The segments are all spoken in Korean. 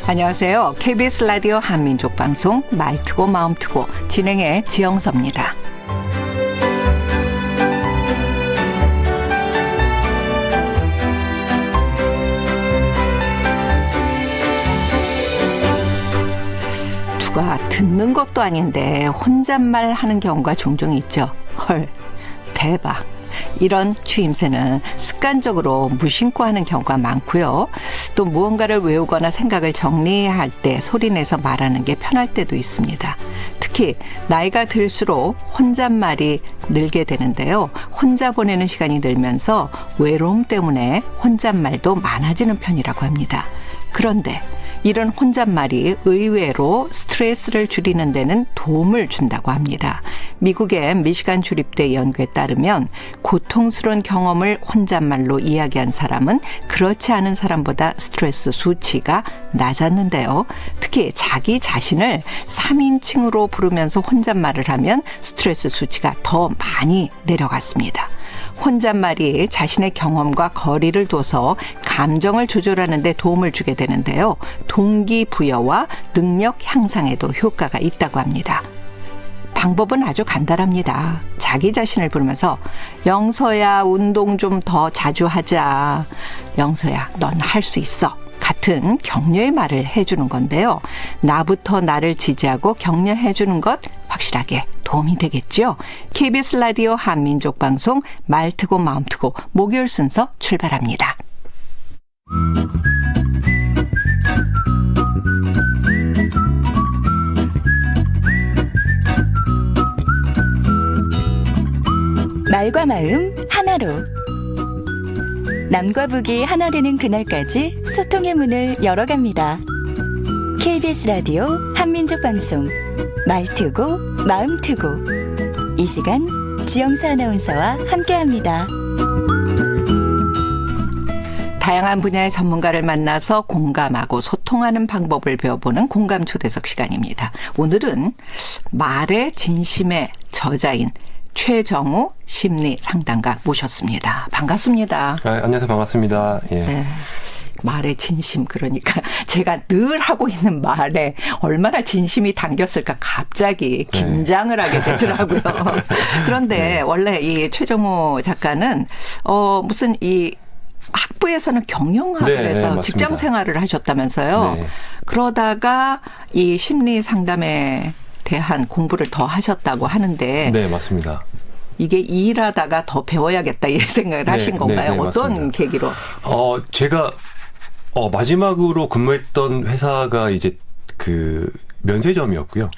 안녕하세요. KBS 라디오 한민족 방송 말트고 마음트고 진행의 지영서입니다. 누가 듣는 것도 아닌데 혼잣말 하는 경우가 종종 있죠. 헐, 대박. 이런 추임새는 습관적으로 무심코 하는 경우가 많고요. 또 무언가를 외우거나 생각을 정리할 때 소리내서 말하는 게 편할 때도 있습니다. 특히 나이가 들수록 혼잣말이 늘게 되는데요. 혼자 보내는 시간이 늘면서 외로움 때문에 혼잣말도 많아지는 편이라고 합니다. 그런데 이런 혼잣말이 의외로 스트레스를 줄이는 데는 도움을 준다고 합니다. 미국의 미시간 주립대 연구에 따르면 고통스러운 경험을 혼잣말로 이야기한 사람은 그렇지 않은 사람보다 스트레스 수치가 낮았는데요. 특히 자기 자신을 3인칭으로 부르면서 혼잣말을 하면 스트레스 수치가 더 많이 내려갔습니다. 혼잣말이 자신의 경험과 거리를 둬서 감정을 조절하는 데 도움을 주게 되는데요. 동기부여와 능력 향상에도 효과가 있다고 합니다. 방법은 아주 간단합니다. 자기 자신을 부르면서 영서야 운동 좀 더 자주 하자. 영서야 넌 할 수 있어. 같은 격려의 말을 해주는 건데요. 나부터 나를 지지하고 격려해주는 것 확실하게 도움이 되겠죠. KBS 라디오 한민족 방송 말트고 마음트고 목요일 순서 출발합니다. 말과 마음 하나로 남과 북이 하나 되는 그날까지 소통의 문을 열어갑니다. KBS 라디오 한민족 방송 말트고 마음트고 이 시간 지영서 아나운서와 함께합니다. 다양한 분야의 전문가를 만나서 공감하고 소통하는 방법을 배워보는 공감 초대석 시간입니다. 오늘은 말의 진심의 저자인 최정우 심리 상담가 모셨습니다. 반갑습니다. 안녕하세요. 반갑습니다. 예. 네. 말의 진심, 그러니까 제가 늘 하고 있는 말에 얼마나 진심이 담겼을까 갑자기 긴장을 하게 되더라고요. 그런데 원래 이 최정우 작가는 무슨 이 학부에서는 경영학을 해서 직장 생활을 하셨다면서요. 네. 그러다가 이 심리 상담에 대한 공부를 더 하셨다고 하는데. 네, 맞습니다. 이게 일하다가 더 배워야겠다 이 생각을 하신 건가요? 어떤 맞습니다. 계기로? 제가 마지막으로 근무했던 회사가 이제 그 면세점이었고요.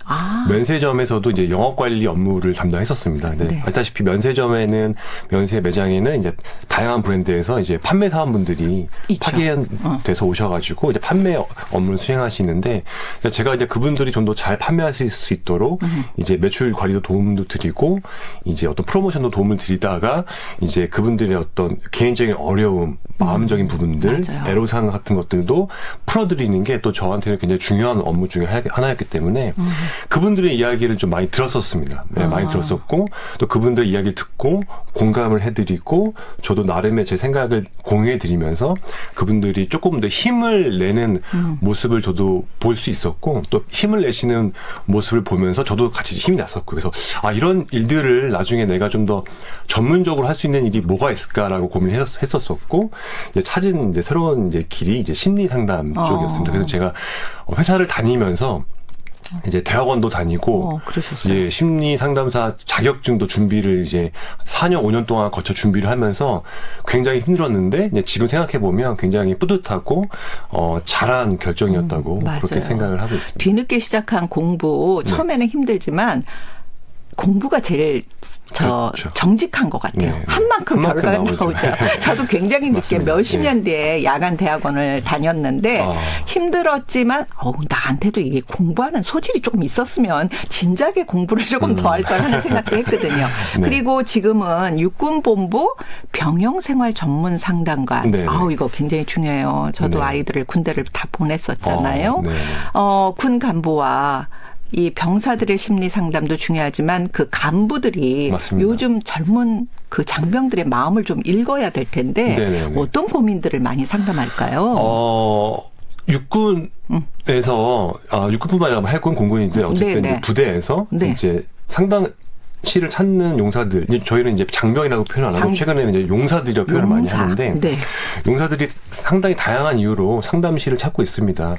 면세점에서도 이제 영업 관리 업무를 담당했었습니다. 근데 네. 아시다시피 면세점에는 면세 매장에는 이제 다양한 브랜드에서 이제 판매 사원분들이 파견돼서 오셔가지고 이제 판매 업무를 수행하시는데 제가 이제 그분들이 좀 더 잘 판매하실 수 있도록 이제 매출 관리도 도움도 드리고 이제 어떤 프로모션도 도움을 드리다가 이제 그분들의 어떤 개인적인 어려움, 마음적인 부분들, 맞아요. 애로사항 같은 것들도 풀어드리는 게 또 저한테는 굉장히 중요한 업무 중에 하나였기 때문에 그분들의 이야기를 좀 많이 들었었습니다. 네, 많이 들었었고 또 그분들의 이야기를 듣고 공감을 해드리고 저도 나름의 제 생각을 공유해드리면서 그분들이 조금 더 힘을 내는 모습을 저도 볼 수 있었고 또 힘을 내시는 모습을 보면서 저도 같이 힘이 났었고 그래서 이런 일들을 나중에 내가 좀 더 전문적으로 할 수 있는 일이 뭐가 있을까라고 고민을 했었었고 이제 찾은 이제 새로운 이제 길이 이제 심리 상담 쪽이었습니다. 그래서 제가 회사를 다니면서 이제 대학원도 다니고 이제 심리 상담사 자격증도 준비를 이제 4년 5년 동안 거쳐 준비를 하면서 굉장히 힘들었는데 이제 지금 생각해 보면 굉장히 뿌듯하고 잘한 결정이었다고 그렇게 생각을 하고 있습니다. 뒤늦게 시작한 공부 처음에는 힘들지만 공부가 제일 그렇죠. 정직한 것 같아요. 네. 한 만큼 결과가 나오죠. 저도 굉장히 늦게 몇십 년 뒤에 야간 대학원을 다녔는데 힘들었지만 나한테도 이게 공부하는 소질이 조금 있었으면 진작에 공부를 조금 더 할 걸 하는 생각도 했거든요. 네. 그리고 지금은 육군본부 병영생활 전문 상담관. 이거 굉장히 중요해요. 저도 아이들을 군대를 다 보냈었잖아요. 군 간부와 이 병사들의 심리 상담도 중요하지만 그 간부들이 맞습니다. 요즘 젊은 그 장병들의 마음을 좀 읽어야 될 텐데 네네네. 어떤 고민들을 많이 상담할까요? 육군 부대에서 육군뿐만 아니라 해군 공군인데 어쨌든 네, 네. 이제 부대에서 네. 이제 상당시를 찾는 용사들, 저희는 이제 장병이라고 표현 안 하고 최근에는 이제 용사들이라고 표현을 많이 하는데 네. 용사들이 상당히 다양한 이유로 상담시를 찾고 있습니다.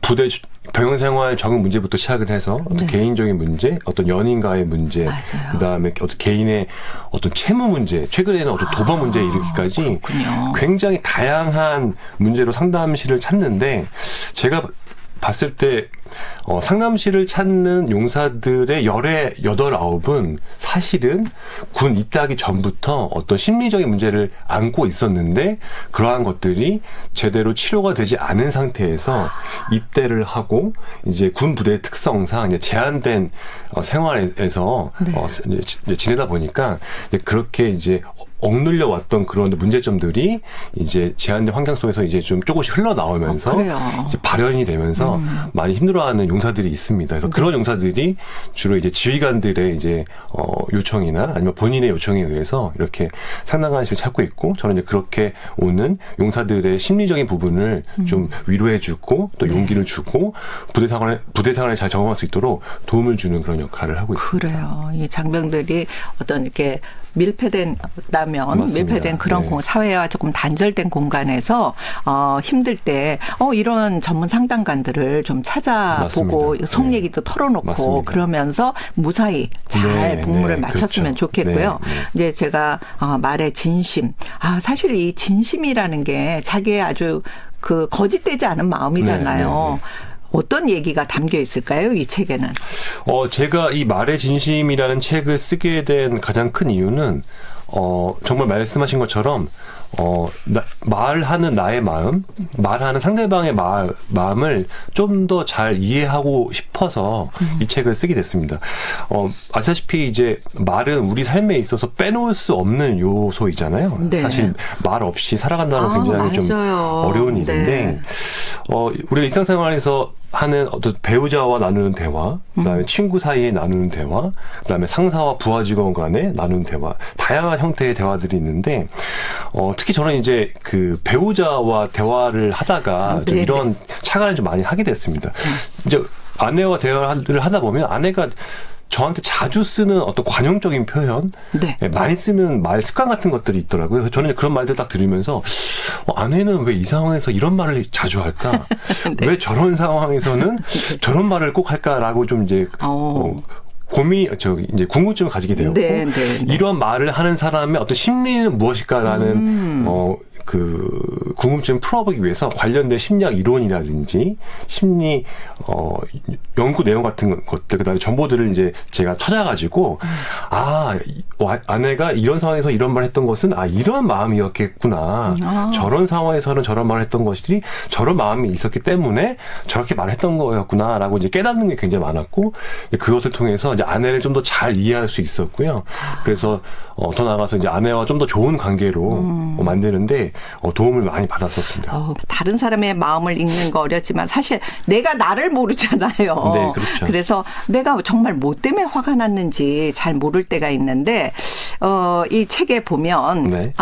부대 병영생활 적응 문제부터 시작을 해서 어떤 네. 개인적인 문제, 어떤 연인과의 문제, 맞아요. 그다음에 어떤 개인의 어떤 채무 문제, 최근에는 어떤 도박 문제에 이르기까지 그렇군요. 굉장히 다양한 문제로 상담시를 찾는데 제가 봤을 때 상담시를 찾는 용사들의 열의 8, 9은 사실은 군 입대하기 전부터 어떤 심리적인 문제를 안고 있었는데 그러한 것들이 제대로 치료가 되지 않은 상태에서 입대를 하고 이제 군 부대의 특성상 이제 제한된 생활에서 이제 지내다 보니까 이제 그렇게 이제 억눌려 왔던 그런 문제점들이 이제 제한된 환경 속에서 이제 좀 조금씩 흘러나오면서 이제 발현이 되면서 많이 힘들어하는 용사들이 있습니다. 그래서 그런 용사들이 주로 이제 지휘관들의 이제 요청이나 아니면 본인의 요청에 의해서 이렇게 상담관실을 찾고 있고 저는 이제 그렇게 오는 용사들의 심리적인 부분을 좀 위로해주고 또 용기를 주고 부대 생활에 잘 적응할 수 있도록 도움을 주는 그런 역할을 하고 있습니다. 그래요. 이 장병들이 어떤 이렇게 밀폐된 그런 네. 사회와 조금 단절된 공간에서 힘들 때 이런 전문 상담관들을 좀 찾아보고 맞습니다. 속 네. 얘기도 털어놓고 맞습니다. 그러면서 무사히 잘 네, 복무를 네, 마쳤으면 그렇죠. 좋겠고요. 네, 네. 이제 제가 말의 진심. 사실 이 진심이라는 게 자기의 아주 그 거짓되지 않은 마음이잖아요. 네, 네, 네. 어떤 얘기가 담겨 있을까요? 이 책에는. 제가 이 말의 진심이라는 책을 쓰게 된 가장 큰 이유는 정말 말씀하신 것처럼 말하는 나의 마음, 말하는 상대방의 마음을 좀 더 잘 이해하고 싶어서 이 책을 쓰게 됐습니다. 아시다시피 이제 말은 우리 삶에 있어서 빼놓을 수 없는 요소이잖아요. 네. 사실 말 없이 살아간다는 건 굉장히 좀 맞아요. 어려운 일인데 네. 우리가 일상생활에서 하는 어떤 배우자와 나누는 대화, 그다음에 친구 사이에 나누는 대화, 그다음에 상사와 부하 직원 간에 나누는 대화, 다양한 형태의 대화들이 있는데 특히 저는 이제 그 배우자와 대화를 하다가 좀 네네. 이런 착안을 좀 많이 하게 됐습니다. 이제 아내와 대화를 하다 보면 아내가 저한테 자주 쓰는 어떤 관용적인 표현, 네. 많이 쓰는 말 습관 같은 것들이 있더라고요. 그래서 저는 그런 말들 딱 들으면서 아내는 왜 이 상황에서 이런 말을 자주 할까? 네. 왜 저런 상황에서는 저런 말을 꼭 할까라고 좀 이제 이제 궁금증을 가지게 되었고 네, 네, 네. 이런 말을 하는 사람의 어떤 심리는 무엇일까라는 그 궁금증을 풀어보기 위해서 관련된 심리학 이론이라든지 심리 연구 내용 같은 것들 그다음에 정보들을 이제 제가 찾아가지고 아내가 이런 상황에서 이런 말을 했던 것은 이런 마음이었겠구나. 저런 상황에서는 저런 말을 했던 것이 저런 마음이 있었기 때문에 저렇게 말했던 거였구나라고 이제 깨닫는 게 굉장히 많았고 그것을 통해서 이제 아내를 좀 더 잘 이해할 수 있었고요. 그래서 더 나아가서 이제 아내와 좀 더 좋은 관계로 만드는데 도움을 많이 받았었습니다. 다른 사람의 마음을 읽는 거 어렵지만 사실 내가 나를 모르잖아요. 네, 그렇죠. 그래서 내가 정말 뭐 때문에 화가 났는지 잘 모를 때가 있는데 이 책에 보면 네.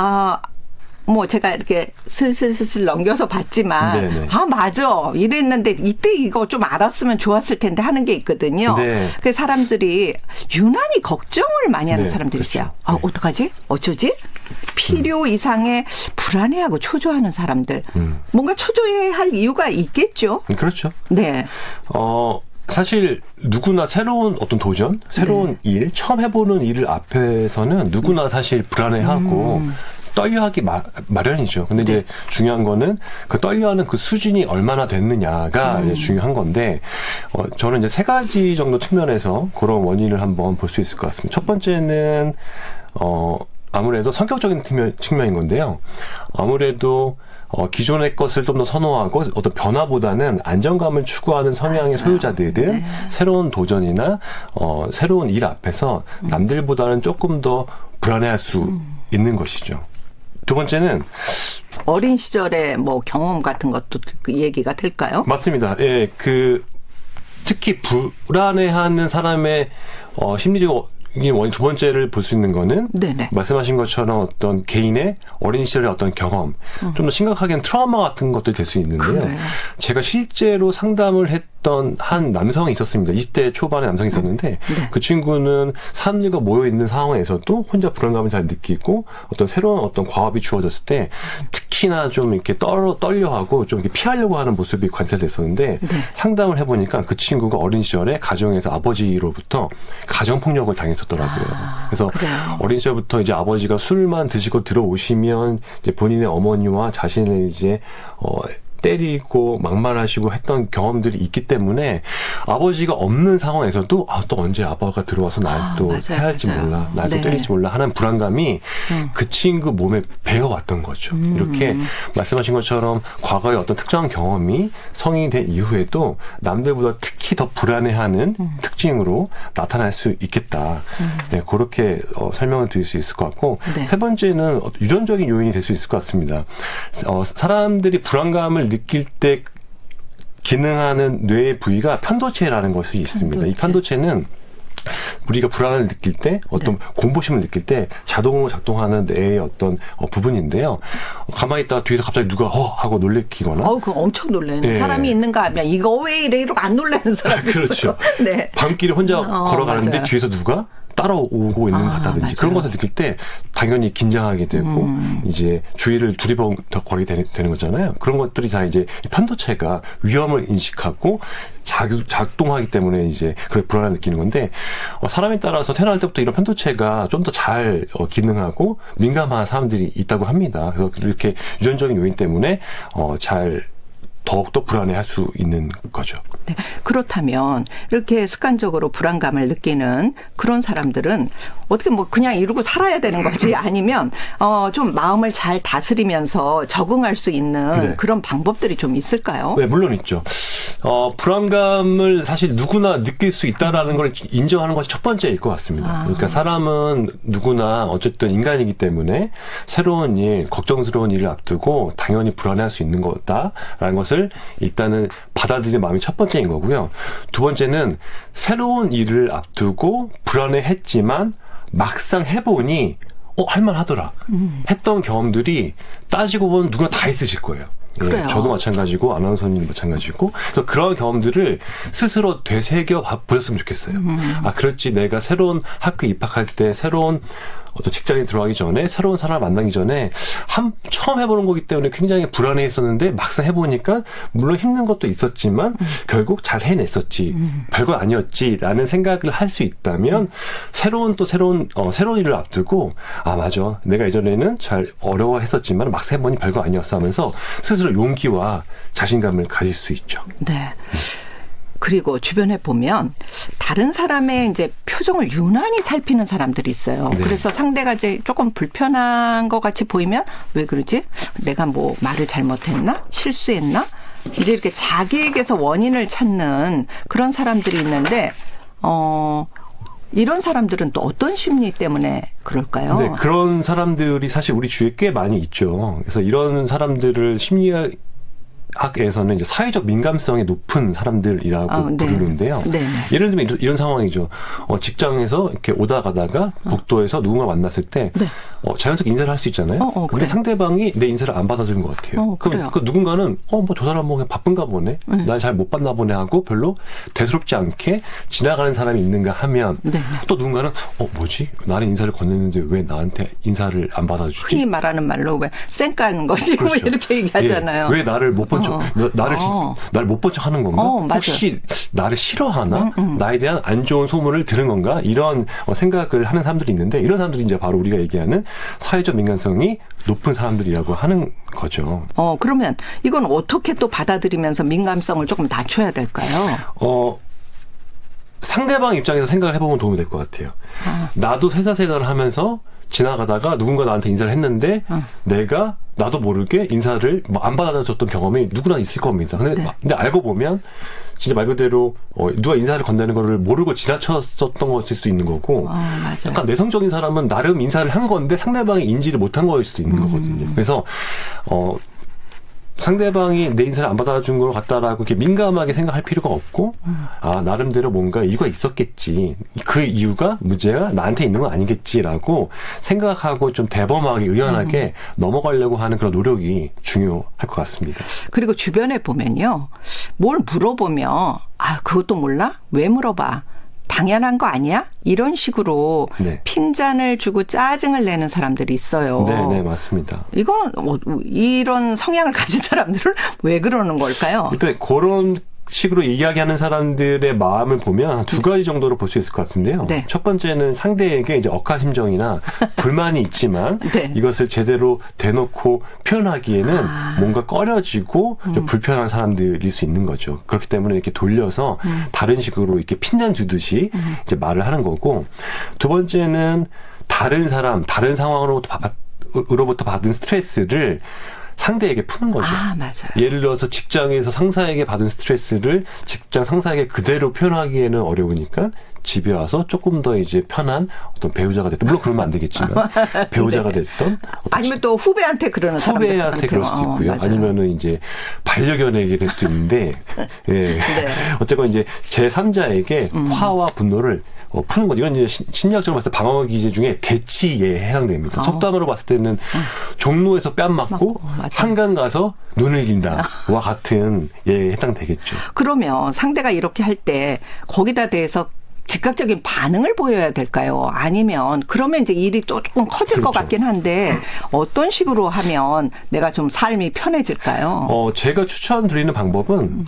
뭐 제가 이렇게 슬슬 넘겨서 봤지만 네네. 맞아 이랬는데 이때 이거 좀 알았으면 좋았을 텐데 하는 게 있거든요. 네. 그 사람들이 유난히 걱정을 많이 하는 네, 사람들이 그렇죠. 있어요. 네. 어떡하지? 어쩌지? 필요 이상의 불안해하고 초조하는 사람들. 뭔가 초조해야 할 이유가 있겠죠. 그렇죠. 네. 사실 누구나 새로운 어떤 도전, 새로운 일, 처음 해보는 일을 앞에서는 누구나 사실 불안해하고 떨려하기 마련이죠. 근데 이제 중요한 거는 그 떨려하는 그 수준이 얼마나 됐느냐가 이제 중요한 건데 저는 이제 3가지 정도 측면에서 그런 원인을 한번 볼 수 있을 것 같습니다. 첫 번째는 아무래도 성격적인 측면인 건데요. 아무래도 기존의 것을 좀 더 선호하고 어떤 변화보다는 안정감을 추구하는 성향의 소유자들은 새로운 도전이나 새로운 일 앞에서 남들보다는 조금 더 불안해할 수 있는 것이죠. 두 번째는 어린 시절의 뭐 경험 같은 것도 그 얘기가 될까요? 맞습니다. 예, 특히 불안해하는 사람의 심리적 이게 두 번째를 볼 수 있는 거는 네네. 말씀하신 것처럼 어떤 개인의 어린 시절의 어떤 경험, 좀 더 심각하게는 트라우마 같은 것들이 될 수 있는데요. 그래요. 제가 실제로 상담을 했던 한 남성이 있었습니다. 20대 초반의 남성이 있었는데 네. 그 친구는 사람들과 모여 있는 상황에서도 혼자 불안감을 잘 느끼고 어떤 새로운 어떤 과업이 주어졌을 때 특히나 좀 이렇게 떨려하고 좀 이렇게 피하려고 하는 모습이 관찰됐었는데 네. 상담을 해보니까 그 친구가 어린 시절에 가정에서 아버지로부터 가정폭력을 당했었더라고요. 그래서 그래요. 어린 시절부터 이제 아버지가 술만 드시고 들어오시면 이제 본인의 어머니와 자신을 이제 때리고 막말하시고 했던 경험들이 있기 때문에 아버지가 없는 상황에서도 또 언제 아빠가 들어와서 날 또 맞아요, 해할지 맞아요. 몰라, 날 또 네. 때릴지 몰라 하는 불안감이 그 친구 몸에 배어왔던 거죠. 이렇게 말씀하신 것처럼 과거의 어떤 특정한 경험이 성인이 된 이후에도 남들보다 특히 더 불안해하는 특징으로 나타날 수 있겠다. 네, 그렇게 설명을 드릴 수 있을 것 같고 네. 세 번째는 유전적인 요인이 될 수 있을 것 같습니다. 사람들이 불안감을 느낄 때 기능하는 뇌의 부위가 편도체라는 것이 있습니다. 이 편도체는 우리가 불안을 느낄 때 어떤 공포심을 느낄 때 자동으로 작동하는 뇌의 어떤 부분인데요. 가만히 있다가 뒤에서 갑자기 누가 하고 놀래키거나 그거 엄청 놀라는 네. 사람이 있는가 하면 이거 왜 이래 이러고 안 놀라는 사람이 그렇죠. 있어요. 네. 밤길에 혼자 걸어가는데 맞아요. 뒤에서 누가 따라오고 있는 것 같다든지 맞아요. 그런 것을 느낄 때 당연히 긴장하게 되고 이제 주의를 두리번거리게 되는 거잖아요. 그런 것들이 다 이제 이 편도체가 위험을 인식하고 작동하기 때문에 이제 그런 불안을 느끼는 건데 사람에 따라서 태어날 때부터 이런 편도체가 좀 더 잘 기능하고 민감한 사람들이 있다고 합니다. 그래서 이렇게 유전적인 요인 때문에 더욱더 불안해할 수 있는 거죠. 네. 그렇다면 이렇게 습관적으로 불안감을 느끼는 그런 사람들은 어떻게 그냥 이러고 살아야 되는 거지 아니면 좀 마음을 잘 다스리면서 적응할 수 있는 네. 그런 방법들이 좀 있을까요? 네, 물론 있죠. 불안감을 사실 누구나 느낄 수 있다라는 걸 인정하는 것이 첫 번째일 것 같습니다. 그러니까 사람은 누구나 어쨌든 인간이기 때문에 새로운 일, 걱정스러운 일을 앞두고 당연히 불안해할 수 있는 거다라는 것을 일단은 받아들이는 마음이 첫 번째인 거고요. 두 번째는 새로운 일을 앞두고 불안해했지만 막상 해보니 할만하더라 했던 경험들이 따지고 보면 누구나 다 있으실 거예요. 그래요. 저도 마찬가지고 아나운서님 마찬가지고 그래서 그런 경험들을 스스로 되새겨 보셨으면 좋겠어요. 그렇지 내가 새로운 학교 입학할 때 새로운 어떤 직장에 들어가기 전에 새로운 사람을 만나기 전에 처음 해보는 거기 때문에 굉장히 불안해했었는데 막상 해보니까 물론 힘든 것도 있었지만 결국 잘 해냈었지 별거 아니었지라는 생각을 할 수 있다면 새로운 일을 앞두고 맞아 내가 예전에는 잘 어려워했었지만 막상 해보니 별거 아니었어 하면서 스스로 용기와 자신감을 가질 수 있죠. 네. 그리고 주변에 보면 다른 사람의 이제 표정을 유난히 살피는 사람들이 있어요. 네. 그래서 상대가 이제 조금 불편한 것 같이 보이면 왜 그러지? 내가 말을 잘못했나? 실수했나? 이제 이렇게 자기에게서 원인을 찾는 그런 사람들이 있는데, 이런 사람들은 또 어떤 심리 때문에 그럴까요? 네, 그런 사람들이 사실 우리 주위에 꽤 많이 있죠. 그래서 이런 사람들을 심리학에서는 이제 사회적 민감성이 높은 사람들이라고 네. 부르는데요. 네. 예를 들면 이런 상황이죠. 직장에서 이렇게 오다 가다가 복도에서 누군가 만났을 때 네. 자연스럽게 인사를 할 수 있잖아요. 근데 그래. 상대방이 내 인사를 안 받아주는 것 같아요. 그래요. 그럼 누군가는 저 사람 그냥 바쁜가 보네. 날 잘 못 봤나 보네 하고 별로 대수롭지 않게 지나가는 사람이 있는가 하면 네. 또 누군가는 뭐지? 나는 인사를 건넸는데 왜 나한테 인사를 안 받아주지? 흔히 말하는 말로 왜 쌩까는 거지? 그렇죠. 이렇게 얘기하잖아요. 왜 나를 못 본 척, 나를 못 본 척 하는 건가? 맞아. 혹시 나를 싫어하나? 나에 대한 안 좋은 소문을 들은 건가? 이런 생각을 하는 사람들이 있는데 이런 사람들이 이제 바로 우리가 얘기하는 사회적 민감성이 높은 사람들이라고 하는 거죠. 그러면 이건 어떻게 또 받아들이면서 민감성을 조금 낮춰야 될까요? 상대방 입장에서 생각을 해보면 도움이 될 것 같아요. 나도 회사 생활을 하면서 지나가다가 누군가 나한테 인사를 했는데 내가 나도 모르게 인사를 안 받아줬던 경험이 누구나 있을 겁니다. 근데 알고 보면 진짜 말 그대로 누가 인사를 건네는 거를 모르고 지나쳤었던 것일 수 있는 거고 맞아요. 약간 내성적인 사람은 나름 인사를 한 건데 상대방이 인지를 못한 거일 수도 있는 거거든요. 그래서 상대방이 내 인사를 안 받아준 것 같다라고 이렇게 민감하게 생각할 필요가 없고, 나름대로 뭔가 이유가 있었겠지. 그 이유가 문제가 나한테 있는 건 아니겠지라고 생각하고 좀 대범하게 의연하게 넘어가려고 하는 그런 노력이 중요할 것 같습니다. 그리고 주변에 보면요. 뭘 물어보면 그것도 몰라? 왜 물어봐? 당연한 거 아니야? 이런 식으로 네. 핀잔을 주고 짜증을 내는 사람들이 있어요. 네, 맞습니다. 이건 이런 성향을 가진 사람들은 왜 그러는 걸까요? 일단 그런 식으로 이야기하는 사람들의 마음을 보면 한 두 가지 정도로 볼 수 있을 것 같은데요. 네. 첫 번째는 상대에게 이제 억하심정이나 불만이 있지만 네. 이것을 제대로 대놓고 표현하기에는 뭔가 꺼려지고 좀 불편한 사람들일 수 있는 거죠. 그렇기 때문에 이렇게 돌려서 다른 식으로 이렇게 핀잔 주듯이 이제 말을 하는 거고, 두 번째는 다른 사람, 다른 상황으로부터 받은 스트레스를 상대에게 푸는 거죠. 맞아요. 예를 들어서 직장에서 상사에게 받은 스트레스를 직장 상사에게 그대로 표현하기에는 어려우니까 집에 와서 조금 더 이제 편한 어떤 배우자가 됐던, 물론 그러면 안 되겠지만 배우자가 됐던 아니면 또 후배한테 그러는 사람들. 후배한테 그럴 수도 있고요. 맞아요. 아니면은 이제 반려견에게 될 수도 있는데, 예. 네. 어쨌건 이제 제3자에게 화와 분노를 푸는 거죠. 이건 이제 심리학적으로 봤을 때 방어 기제 중에 대치에 해당됩니다. 속담으로 봤을 때는 종로에서 뺨 맞고 한강 가서 눈을 긴다와 같은 예에 해당되겠죠. 그러면 상대가 이렇게 할 때 거기다 대해서 즉각적인 반응을 보여야 될까요? 아니면 그러면 이제 일이 또 조금 커질 것 그렇죠. 같긴 한데 어떤 식으로 하면 내가 좀 삶이 편해질까요? 제가 추천드리는 방법은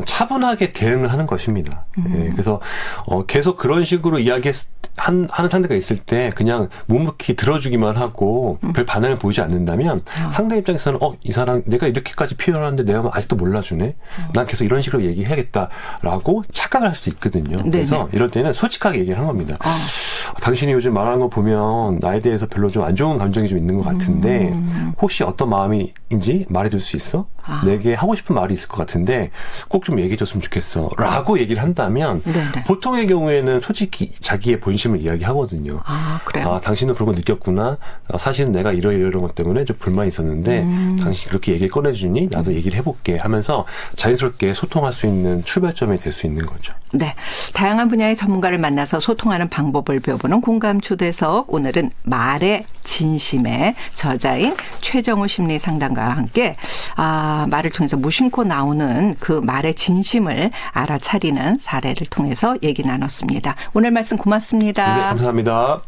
차분하게 대응을 하는 것입니다. 예, 그래서 계속 그런 식으로 하는 상대가 있을 때 그냥 묵묵히 들어주기만 하고 별 반응을 보이지 않는다면 상대 입장에서는 이 사람 내가 이렇게까지 표현하는데 내가 아직도 몰라주네. 난 계속 이런 식으로 얘기해야겠다라고 착각을 할 수도 있거든요. 그래서 네네. 이럴 때는 솔직하게 얘기를 하는 겁니다. 당신이 요즘 말하는 거 보면 나에 대해서 별로 좀 안 좋은 감정이 좀 있는 것 같은데 혹시 어떤 마음인지 말해줄 수 있어? 내게 하고 싶은 말이 있을 것 같은데 꼭 좀 얘기해줬으면 좋겠어 라고 얘기를 한다면 네네. 보통의 경우에는 솔직히 자기의 본심을 이야기하거든요. 그래요? 당신은 그런 거 느꼈구나. 사실은 내가 이런 것 때문에 좀 불만이 있었는데 당신이 그렇게 얘기를 꺼내주니 나도 얘기를 해볼게 하면서 자연스럽게 소통할 수 있는 출발점이 될 수 있는 거죠. 네. 다양한 분야의 전문가를 만나서 소통하는 방법을 배워보는 공감 초대석. 오늘은 말의 진심의 저자인 최정우 심리상담가와 함께 말을 통해서 무심코 나오는 그 말의 진심을 알아차리는 사례를 통해서 얘기 나눴습니다. 오늘 말씀 고맙습니다. 네, 감사합니다.